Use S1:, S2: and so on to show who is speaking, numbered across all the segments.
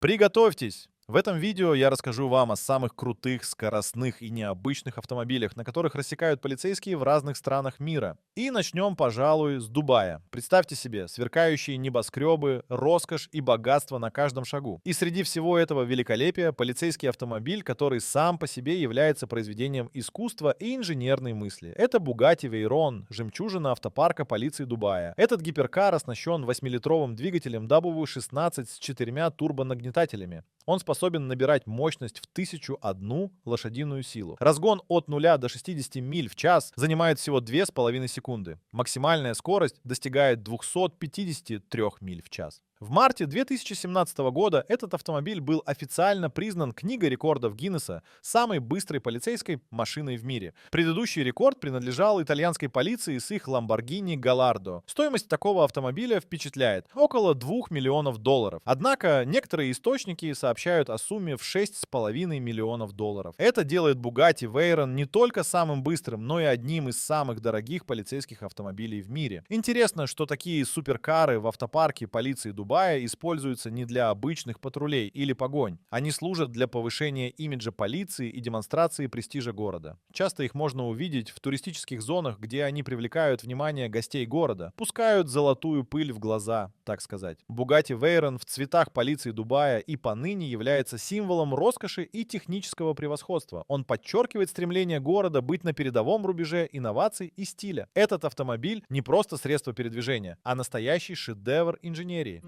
S1: Приготовьтесь! В этом видео я расскажу вам о самых крутых, скоростных и необычных автомобилях, на которых рассекают полицейские в разных странах мира. И начнем, пожалуй, с Дубая. Представьте себе, сверкающие небоскребы, роскошь и богатство на каждом шагу. И среди всего этого великолепия полицейский автомобиль, который сам по себе является произведением искусства и инженерной мысли. Это Bugatti Veyron, жемчужина автопарка полиции Дубая. Этот гиперкар оснащен 8-литровым двигателем W16 с 4 турбонагнетателями. Он способен набирать мощность в 1001 лошадиную силу. Разгон от 0 до 60 миль в час занимает всего 2,5 секунды. Максимальная скорость достигает 253 миль в час. В марте 2017 года этот автомобиль был официально признан Книгой рекордов Гиннесса самой быстрой полицейской машиной в мире. Предыдущий рекорд принадлежал итальянской полиции с их Lamborghini Gallardo. Стоимость такого автомобиля впечатляет — около $2 миллионов. Однако некоторые источники сообщают о сумме в $6,5 миллионов. Это делает Bugatti Veyron не только самым быстрым, но и одним из самых дорогих полицейских автомобилей в мире. Интересно, что такие суперкары в автопарке полиции Дубая используются не для обычных патрулей или погонь. Они служат для повышения имиджа полиции и демонстрации престижа города. Часто их можно увидеть в туристических зонах, где они привлекают внимание гостей города, пускают золотую пыль в глаза, так сказать. Bugatti Veyron в цветах полиции Дубая и поныне является символом роскоши и технического превосходства. Он подчеркивает стремление города быть на передовом рубеже инноваций и стиля. Этот автомобиль не просто средство передвижения, а настоящий шедевр инженерии.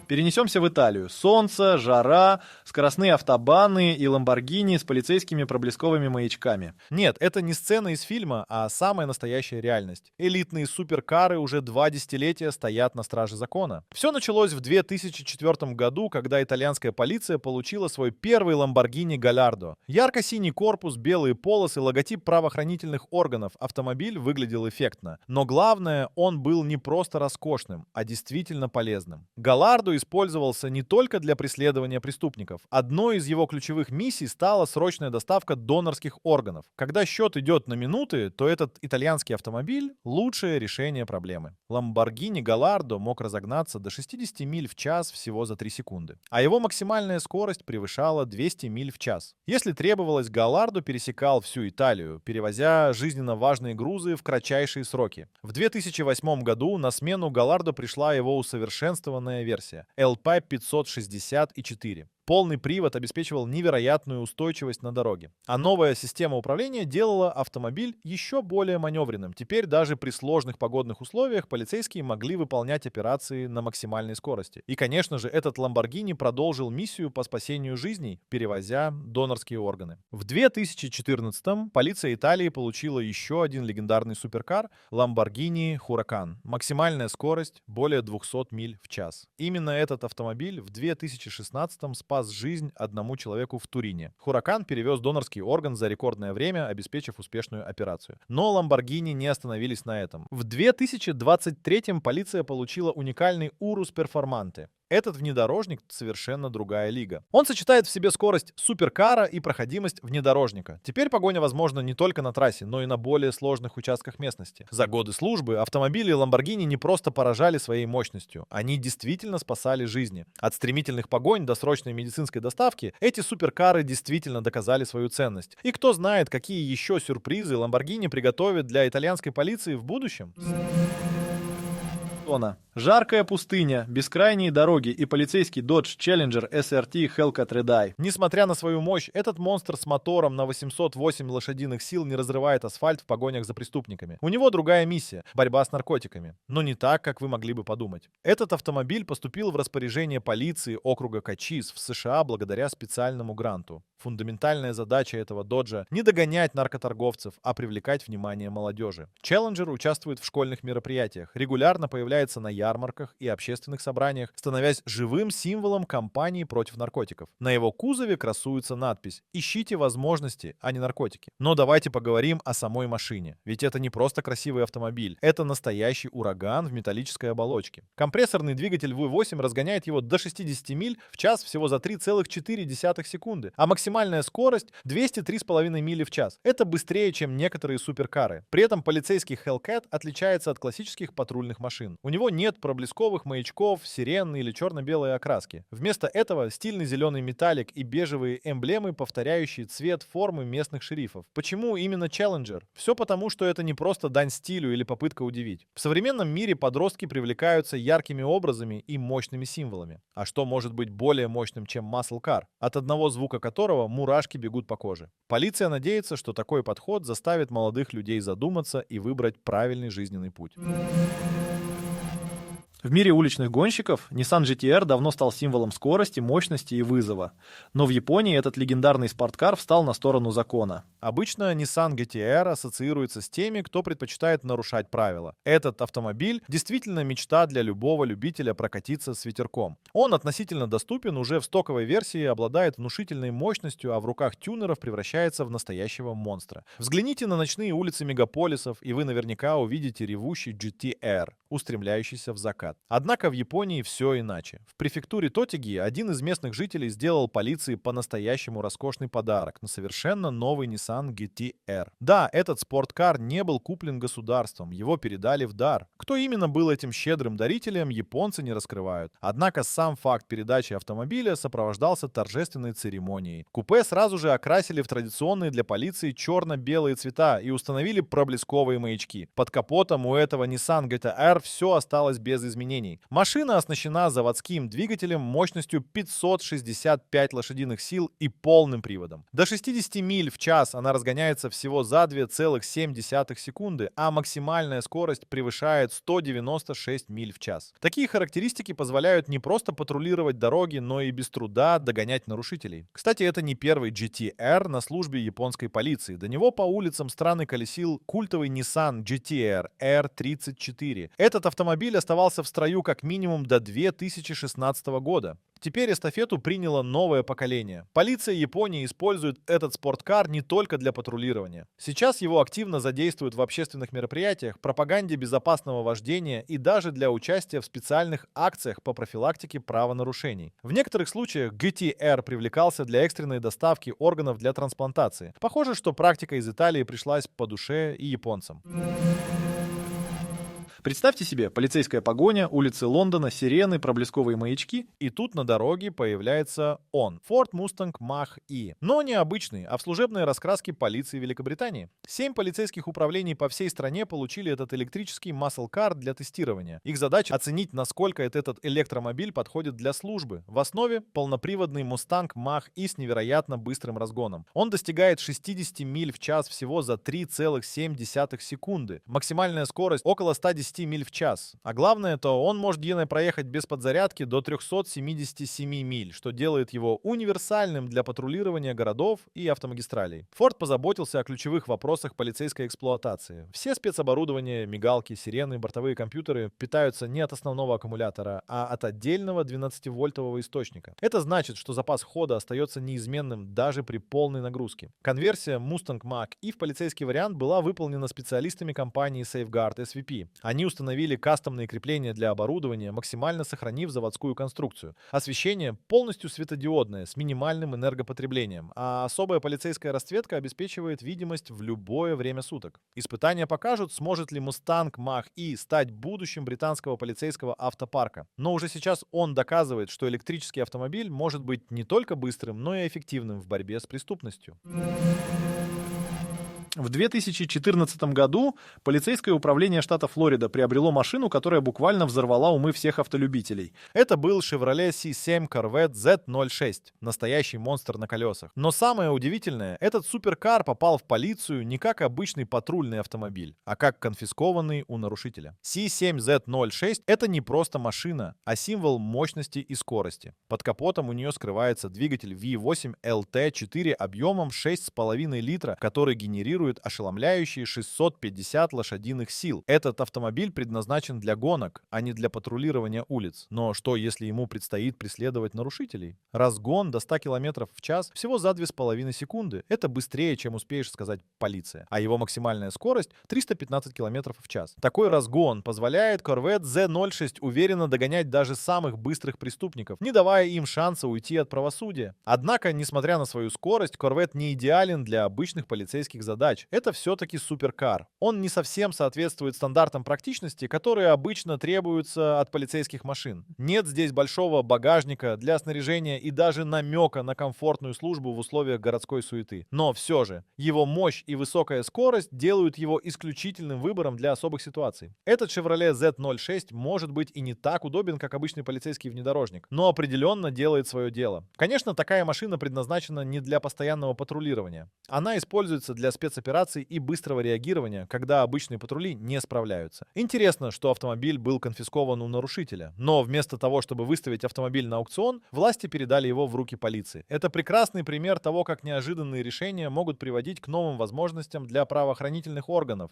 S1: Перенесемся в Италию. Солнце, жара, скоростные автобаны и ламборгини с полицейскими проблесковыми маячками. Нет, это не сцена из фильма, а самая настоящая реальность. Элитные суперкары уже 2 десятилетия стоят на страже закона. Все началось в 2004 году, когда итальянская полиция получила свой первый Lamborghini Gallardo. Ярко-синий корпус, белые полосы, логотип правоохранительных органов. Автомобиль выглядел эффектно. Но главное, он был не просто роскошным, а действительно полезным. Gallardo использовался не только для преследования преступников. Одной из его ключевых миссий стала срочная доставка донорских органов. Когда счет идет на минуты, то этот итальянский автомобиль — лучшее решение проблемы. Lamborghini Gallardo мог разогнаться до 60 миль в час всего за 3 секунды. А его максимальная скорость превышала 200 миль в час. Если требовалось, Gallardo пересекал всю Италию, перевозя жизненно важные грузы в кратчайшие сроки. В 2008 году на смену Gallardo пришла его усовершенствованная версия LP564. Полный привод обеспечивал невероятную устойчивость на дороге. А новая система управления делала автомобиль еще более маневренным. Теперь даже при сложных погодных условиях полицейские могли выполнять операции на максимальной скорости. И, конечно же, этот Lamborghini продолжил миссию по спасению жизней, перевозя донорские органы. В 2014-м полиция Италии получила еще один легендарный суперкар — Lamborghini Huracan. Максимальная скорость — более 200 миль в час. Именно этот автомобиль в 2016-м спас жизнь одному человеку в Турине. Huracan перевез донорский орган за рекордное время, обеспечив успешную операцию. Но Lamborghini не остановились на этом. В 2023-м полиция получила уникальный Urus Performante. Этот внедорожник совершенно другая лига. Он сочетает в себе скорость суперкара и проходимость внедорожника. Теперь погоня возможна не только на трассе, но и на более сложных участках местности. За годы службы автомобили Lamborghini не просто поражали своей мощностью, они действительно спасали жизни. От стремительных погонь до срочной медицинской доставки эти суперкары действительно доказали свою ценность. И кто знает, какие еще сюрпризы Lamborghini приготовит для итальянской полиции в будущем. Жаркая пустыня, бескрайние дороги и полицейский Dodge Challenger SRT Hellcat Red-Eye. Несмотря на свою мощь, этот монстр с мотором на 808 лошадиных сил не разрывает асфальт в погонях за преступниками. У него другая миссия — борьба с наркотиками. Но не так, как вы могли бы подумать. Этот автомобиль поступил в распоряжение полиции округа Кочис в США благодаря специальному гранту. Фундаментальная задача этого доджа — не догонять наркоторговцев, а привлекать внимание молодежи. Challenger участвует в школьных мероприятиях, регулярно появляется на ярмарках и общественных собраниях, становясь живым символом кампании против наркотиков. На его кузове красуется надпись «Ищите возможности, а не наркотики». Но давайте поговорим о самой машине. Ведь это не просто красивый автомобиль, это настоящий ураган в металлической оболочке. Компрессорный двигатель V8 разгоняет его до 60 миль в час всего за 3,4 секунды, а максимальная скорость — 203,5 мили в час. Это быстрее, чем некоторые суперкары. При этом полицейский Hellcat отличается от классических патрульных машин. У него нет проблесковых маячков, сирен или черно-белой окраски. Вместо этого стильный зеленый металлик и бежевые эмблемы, повторяющие цвет формы местных шерифов. Почему именно Challenger? Все потому, что это не просто дань стилю или попытка удивить. В современном мире подростки привлекаются яркими образами и мощными символами. А что может быть более мощным, чем Muscle Car, от одного звука которого мурашки бегут по коже? Полиция надеется, что такой подход заставит молодых людей задуматься и выбрать правильный жизненный путь.
S2: В мире уличных гонщиков Nissan GT-R давно стал символом скорости, мощности и вызова. Но в Японии этот легендарный спорткар встал на сторону закона.
S1: Обычно Nissan GT-R ассоциируется с теми, кто предпочитает нарушать правила. Этот автомобиль действительно мечта для любого любителя прокатиться с ветерком. Он относительно доступен, уже в стоковой версии обладает внушительной мощностью, а в руках тюнеров превращается в настоящего монстра. Взгляните на ночные улицы мегаполисов, и вы наверняка увидите ревущий GT-R, устремляющийся в закат. Однако в Японии все иначе. В префектуре Тотиги один из местных жителей сделал полиции по-настоящему роскошный подарок на совершенно новый Nissan GT-R. Да, этот спорткар не был куплен государством, его передали в дар. Кто именно был этим щедрым дарителем, японцы не раскрывают. Однако сам факт передачи автомобиля сопровождался торжественной церемонией. Купе сразу же окрасили в традиционные для полиции черно-белые цвета и установили проблесковые маячки. Под капотом у этого Nissan GT-R все осталось без изменений. Машина оснащена заводским двигателем мощностью 565 лошадиных сил и полным приводом. До 60 миль в час она разгоняется всего за 2,7 секунды, а максимальная скорость превышает 196 миль в час. Такие характеристики позволяют не просто патрулировать дороги, но и без труда догонять нарушителей. Кстати, это не первый GT-R на службе японской полиции. До него по улицам страны колесил культовый Nissan GT-R R34. Этот автомобиль оставался в строю как минимум до 2016 года. Теперь эстафету приняло новое поколение. Полиция Японии использует этот спорткар не только для патрулирования. Сейчас его активно задействуют в общественных мероприятиях, пропаганде безопасного вождения и даже для участия в специальных акциях по профилактике правонарушений. В некоторых случаях GT-R привлекался для экстренной доставки органов для трансплантации. Похоже, что практика из Италии пришлась по душе и японцам.
S2: Представьте себе, полицейская погоня, улицы Лондона, сирены, проблесковые маячки.
S1: И тут на дороге появляется он. Ford Mustang Mach-E. Но не обычный, а в служебной раскраске полиции Великобритании. 7 полицейских управлений по всей стране получили этот электрический muscle car для тестирования. Их задача оценить, насколько этот электромобиль подходит для службы. В основе полноприводный Mustang Mach-E с невероятно быстрым разгоном. Он достигает 60 миль в час всего за 3,7 секунды. Максимальная скорость около 110 миль в час. А главное, то он может проехать без подзарядки до 377 миль, что делает его универсальным для патрулирования городов и автомагистралей. Ford позаботился о ключевых вопросах полицейской эксплуатации. Все спецоборудование, мигалки, сирены, бортовые компьютеры питаются не от основного аккумулятора, а от отдельного 12-вольтового источника. Это значит, что запас хода остается неизменным даже при полной нагрузке. Конверсия Mustang Mach-E в полицейский вариант была выполнена специалистами компании Safeguard SVP. Они установили кастомные крепления для оборудования, максимально сохранив заводскую конструкцию. Освещение полностью светодиодное, с минимальным энергопотреблением, а особая полицейская расцветка обеспечивает видимость в любое время суток. Испытания покажут, сможет ли Mustang Mach-E стать будущим британского полицейского автопарка. Но уже сейчас он доказывает, что электрический автомобиль может быть не только быстрым, но и эффективным в борьбе с преступностью.
S2: В 2014 году полицейское управление штата Флорида приобрело машину, которая буквально взорвала умы всех автолюбителей.
S1: Это был Chevrolet C7 Corvette Z06, настоящий монстр на колесах. Но самое удивительное, этот суперкар попал в полицию не как обычный патрульный автомобиль, а как конфискованный у нарушителя. C7 Z06 — это не просто машина, а символ мощности и скорости. Под капотом у нее скрывается двигатель V8 LT4 объемом 6,5 литра, который генерирует ошеломляющие 650 лошадиных сил. Этот автомобиль предназначен для гонок, а не для патрулирования улиц. Но что, если ему предстоит преследовать нарушителей? Разгон до 100 км в час всего за 2,5 секунды. Это быстрее, чем успеешь сказать полиция. А его максимальная скорость 315 км в час. Такой разгон позволяет Corvette Z06 уверенно догонять даже самых быстрых преступников, не давая им шанса уйти от правосудия. Однако, несмотря на свою скорость, Corvette не идеален для обычных полицейских задач. задач, это все-таки суперкар. Он не совсем соответствует стандартам практичности, которые обычно требуются от полицейских машин. Нет здесь большого багажника для снаряжения и даже намека на комфортную службу в условиях городской суеты. Но все же, его мощь и высокая скорость делают его исключительным выбором для особых ситуаций. Этот Chevrolet Z06 может быть и не так удобен, как обычный полицейский внедорожник, но определенно делает свое дело. Конечно, такая машина предназначена не для постоянного патрулирования. Она используется для спецопераций и быстрого реагирования, когда обычные патрули не справляются. Интересно, что автомобиль был конфискован у нарушителя, но вместо того, чтобы выставить автомобиль на аукцион, власти передали его в руки полиции. Это прекрасный пример того, как неожиданные решения могут приводить к новым возможностям для правоохранительных органов.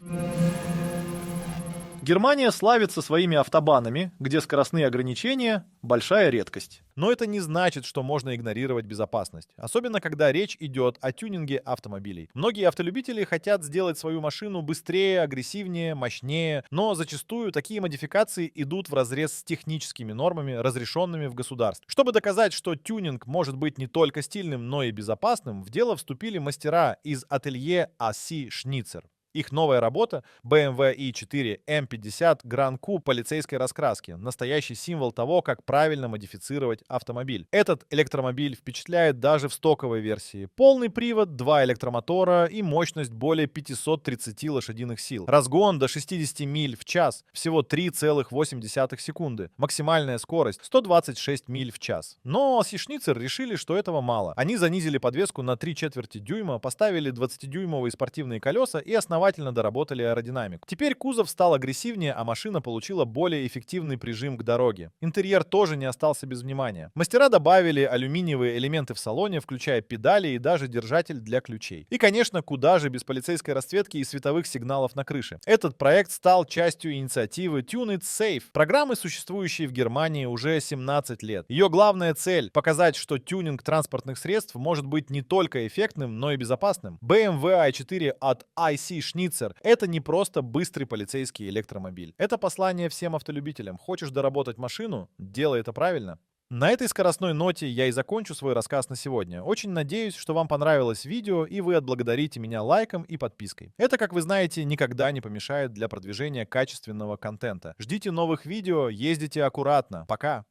S2: Германия славится своими автобанами, где скоростные ограничения – большая редкость.
S1: Но это не значит, что можно игнорировать безопасность. Особенно, когда речь идет о тюнинге автомобилей. Многие автолюбители хотят сделать свою машину быстрее, агрессивнее, мощнее, но зачастую такие модификации идут вразрез с техническими нормами, разрешенными в государстве. Чтобы доказать, что тюнинг может быть не только стильным, но и безопасным, в дело вступили мастера из ателье А.С. Шницер. Их новая работа BMW i4 M50 Grand Coupe полицейской раскраски. Настоящий символ того, как правильно модифицировать автомобиль. Этот электромобиль впечатляет даже в стоковой версии. Полный привод, 2 электромотора и мощность более 530 лошадиных сил. Разгон до 60 миль в час. Всего 3,8 секунды. Максимальная скорость 126 миль в час. Но Шницер решили, что этого мало. Они занизили подвеску на 3/4 дюйма, поставили 20-дюймовые спортивные колеса и основательно доработали аэродинамику. Теперь кузов стал агрессивнее, а машина получила более эффективный прижим к дороге. Интерьер тоже не остался без внимания. Мастера добавили алюминиевые элементы в салоне, включая педали и даже держатель для ключей. И, конечно, куда же без полицейской расцветки и световых сигналов на крыше. Этот проект стал частью инициативы Tune It Safe, программы, существующей в Германии уже 17 лет. Ее главная цель — показать, что тюнинг транспортных средств может быть не только эффектным, но и безопасным. BMW i4 от I.C. Шницер — это не просто быстрый полицейский электромобиль. Это послание всем автолюбителям. Хочешь доработать машину? Делай это правильно. На этой скоростной ноте я и закончу свой рассказ на сегодня. Очень надеюсь, что вам понравилось видео и вы отблагодарите меня лайком и подпиской. Это, как вы знаете, никогда не помешает для продвижения качественного контента. Ждите новых видео, ездите аккуратно. Пока!